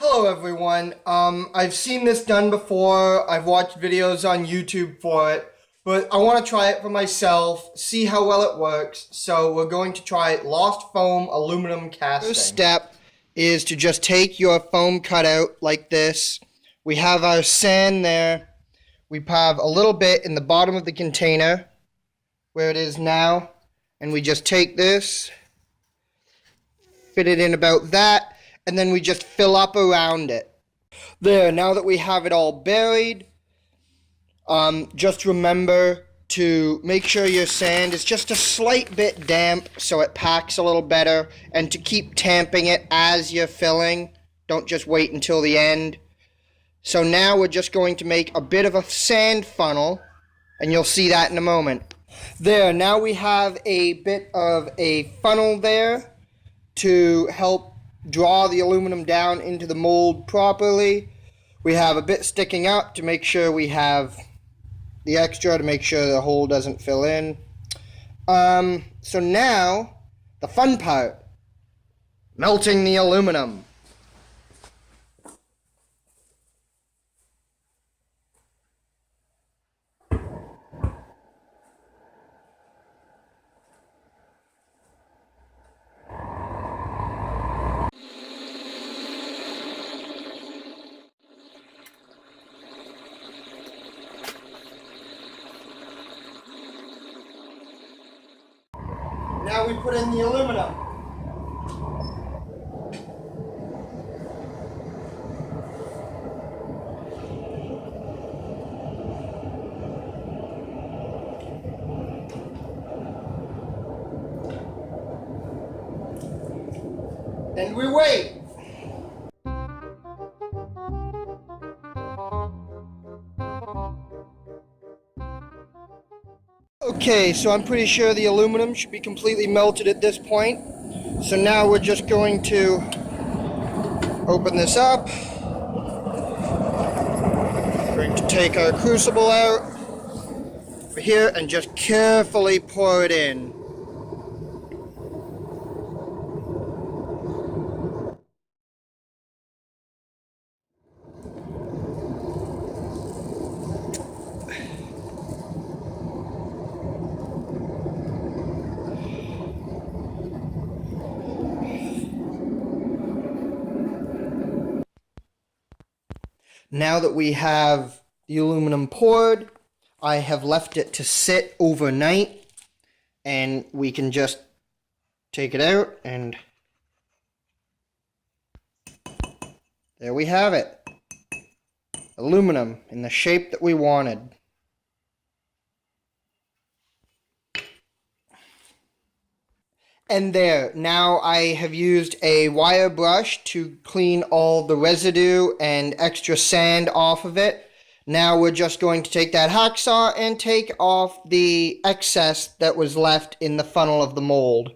Hello everyone. I've seen this done before. I've watched videos on YouTube for it, but I want to try it for myself, see how well it works. So we're going to try lost foam aluminum casting. First step is to just take your foam cutout like this. We have our sand there. We have a little bit in the bottom of the container where it is now, and we just take this, fit it in about that, and then we just fill up around it. There, now that we have it all buried, just remember to make sure your sand is just a slight bit damp so it packs a little better, and to keep tamping it as you're filling. Don't just wait until the end. So now we're just going to make a bit of a sand funnel, and you'll see that in a moment. There, now we have a bit of a funnel there to help draw the aluminum down into the mold properly. We have a bit sticking up to make sure we have the extra, to make sure the hole doesn't fill in. So now, the fun part, melting the aluminum. Now we put in the aluminum. And we wait. Okay, so I'm pretty sure the aluminum should be completely melted at this point. So now we're just going to open this up. We're going to take our crucible out over here and just carefully pour it in. Now that we have the aluminum poured, I have left it to sit overnight, and we can just take it out, and there we have it. Aluminum in the shape that we wanted. And there, now I have used a wire brush to clean all the residue and extra sand off of it. Now we're just going to take that hacksaw and take off the excess that was left in the funnel of the mold.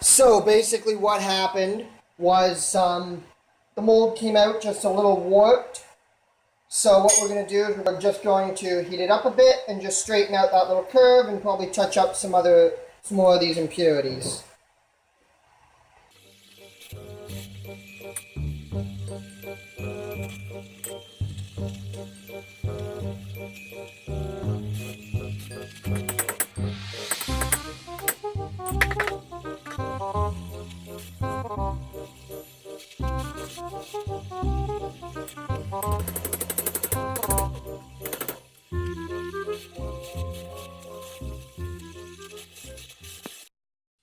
So basically what happened was the mold came out just a little warped. So what we're going to do is we're just going to heat it up a bit and just straighten out that little curve and probably touch up some more of these impurities.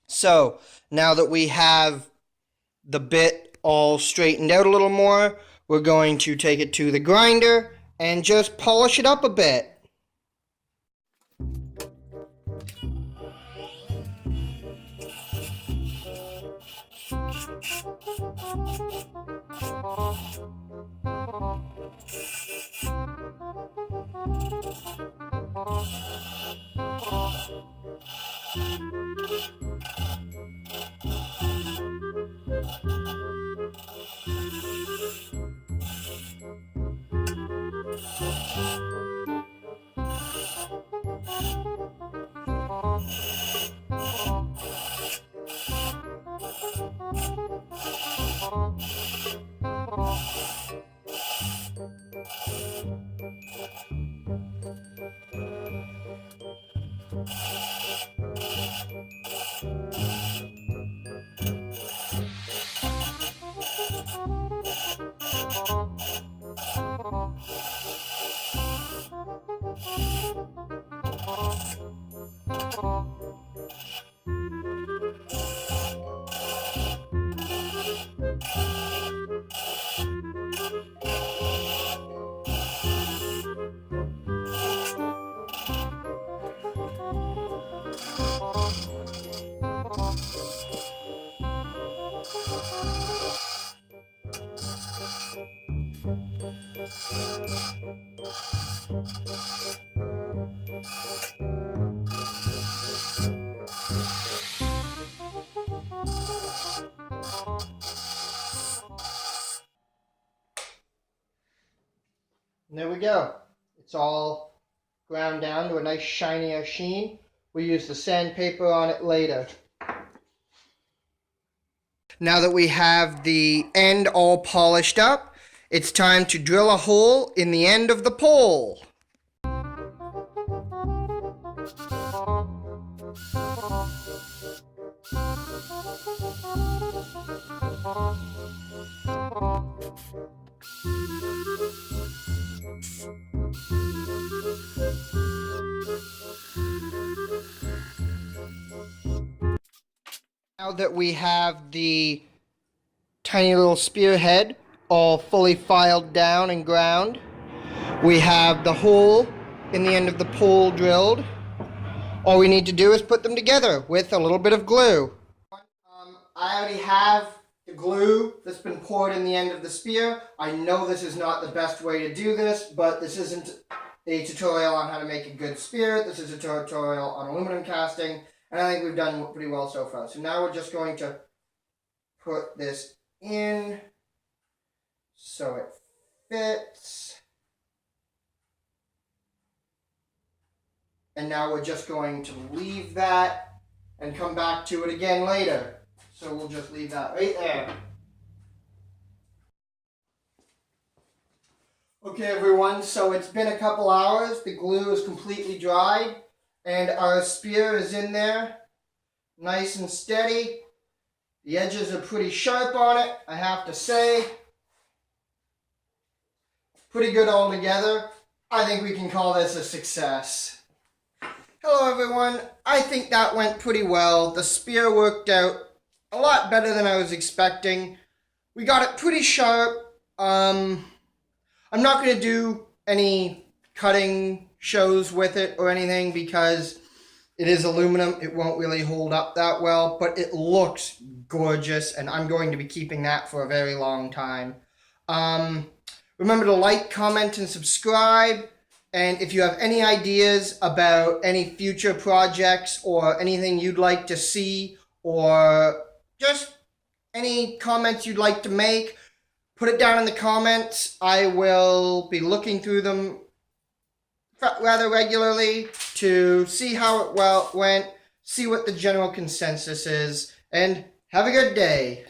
So now that we have the bit all straightened out a little more, we're going to take it to the grinder and just polish it up a bit. And there we go. It's all ground down to a nice shinier sheen. We use the sandpaper on it later. Now that we have the end all polished up, it's time to drill a hole in the end of the pole. Now that we have the tiny little spearhead all fully filed down and ground, we have the hole in the end of the pole drilled. All we need to do is put them together with a little bit of glue. I already have the glue that's been poured in the end of the spear. I know this is not the best way to do this, but this isn't a tutorial on how to make a good spear. This is a tutorial on aluminum casting, and I think we've done pretty well so far. So now we're just going to put this in so it fits. And now we're just going to leave that and come back to it again later. So we'll just leave that right there. Okay everyone, so it's been a couple hours. The glue is completely dried and our spear is in there, nice and steady. The edges are pretty sharp on it, I have to say. Pretty good all together. I think we can call this a success. Hello everyone, I think that went pretty well. The spear worked out a lot better than I was expecting. We got it pretty sharp. I'm not going to do any cutting shows with it or anything because it is aluminum. It won't really hold up that well, but it looks gorgeous and I'm going to be keeping that for a very long time. Remember to like, comment, and subscribe. And if you have any ideas about any future projects or anything you'd like to see or just any comments you'd like to make, put it down in the comments. I will be looking through them rather regularly to see how it went, see what the general consensus is, and have a good day.